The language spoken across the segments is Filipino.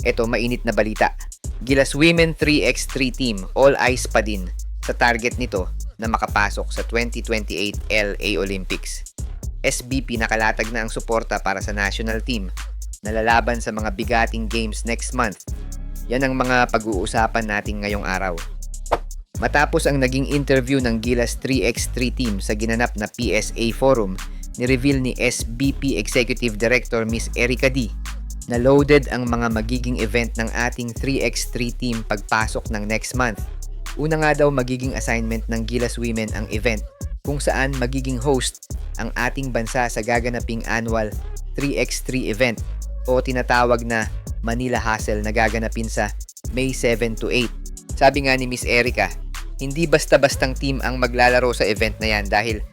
Eto, mainit na balita. Gilas Women 3x3 team, all eyes pa din sa target nito na makapasok sa 2028 LA Olympics. SBP nakalatag na ang suporta para sa national team na lalaban sa mga bigating games next month. Yan ang mga pag-uusapan natin ngayong araw. Matapos ang naging interview ng Gilas 3x3 team sa ginanap na PSA Forum, ni-reveal ni SBP Executive Director Miss Erica D na loaded ang mga magiging event ng ating 3x3 team pagpasok ng next month. Una nga daw magiging assignment ng Gilas Women ang event kung saan magiging host ang ating bansa sa gaganaping annual 3x3 event o tinatawag na Manila Hustle na gaganapin sa May 7 to 8. Sabi nga ni Miss Erica, hindi basta-bastang team ang maglalaro sa event na yan dahil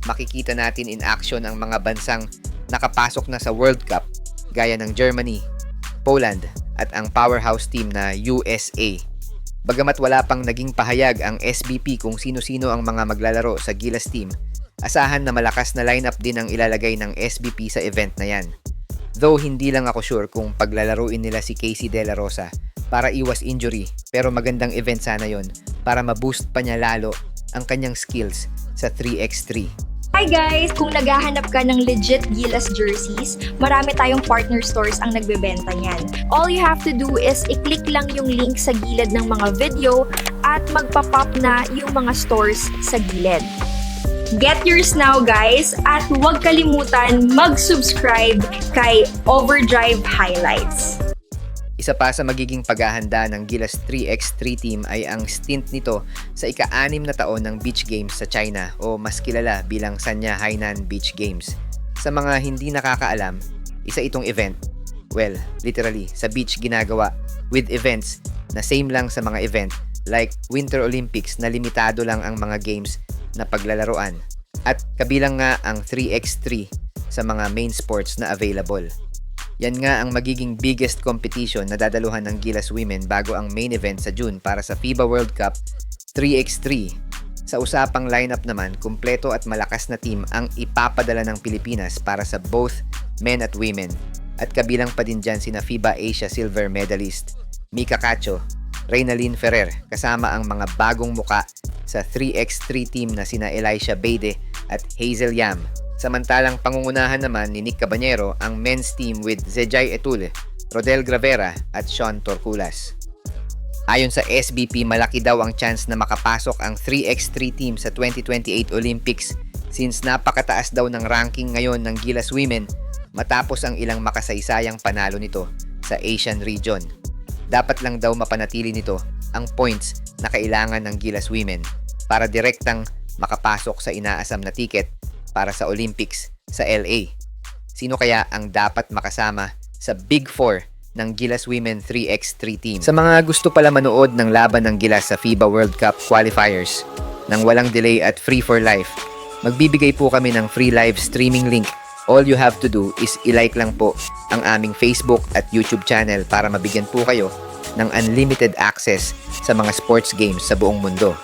makikita natin in action ang mga bansang nakapasok na sa World Cup gaya ng Germany, Poland at ang powerhouse team na USA. Bagamat wala pang naging pahayag ang SBP kung sino-sino ang mga maglalaro sa Gilas team, asahan na malakas na lineup din ang ilalagay ng SBP sa event na yan. Though hindi lang ako sure kung paglalaruin nila si Casey De La Rosa para iwas injury, pero magandang event sana yon para ma-boost pa niya lalo ang kanyang skills sa 3x3. Hi guys! Kung naghahanap ka ng legit Gilas jerseys, marami tayong partner stores ang nagbebenta niyan. All you have to do is i-click lang yung link sa gilid ng mga video at magpa-pop na yung mga stores sa gilid. Get yours now guys at huwag kalimutan mag-subscribe kay Overdrive Highlights. Isa pa sa magiging paghahanda ng Gilas 3x3 team ay ang stint nito sa ika-6 na taon ng Beach Games sa China o mas kilala bilang Sanya Hainan Beach Games. Sa mga hindi nakakaalam, isa itong event. Well, literally, sa beach ginagawa with events na same lang sa mga event like Winter Olympics na limitado lang ang mga games na paglalaroan at kabilang nga ang 3x3 sa mga main sports na available. Yan nga ang magiging biggest competition na dadaluhan ng Gilas Women bago ang main event sa June para sa FIBA World Cup 3x3. Sa usapang lineup naman, kumpleto at malakas na team ang ipapadala ng Pilipinas para sa both men at women. At kabilang pa din dyan sina FIBA Asia silver medalist Mika Cacho, Reynalyn Ferrer, kasama ang mga bagong muka sa 3x3 team na sina Elisha Beide at Hazel Yam. Samantalang pangungunahan naman ni Nick Cabañero ang men's team with Zejay Etule, Rodel Gravera at Sean Torculas. Ayon sa SBP, malaki daw ang chance na makapasok ang 3x3 team sa 2028 Olympics since napakataas daw ng ranking ngayon ng Gilas Women matapos ang ilang makasaysayang panalo nito sa Asian region. Dapat lang daw mapanatili nito ang points na kailangan ng Gilas Women para direktang makapasok sa inaasam na ticket para sa Olympics sa LA. Sino kaya ang dapat makasama sa Big 4 ng Gilas Women 3x3 team? Sa mga gusto pala manood ng laban ng Gilas sa FIBA World Cup qualifiers nang walang delay at free for life, magbibigay po kami ng free live streaming link. All you have to do is i-like lang po ang aming Facebook at YouTube channel para mabigyan po kayo ng unlimited access sa mga sports games sa buong mundo.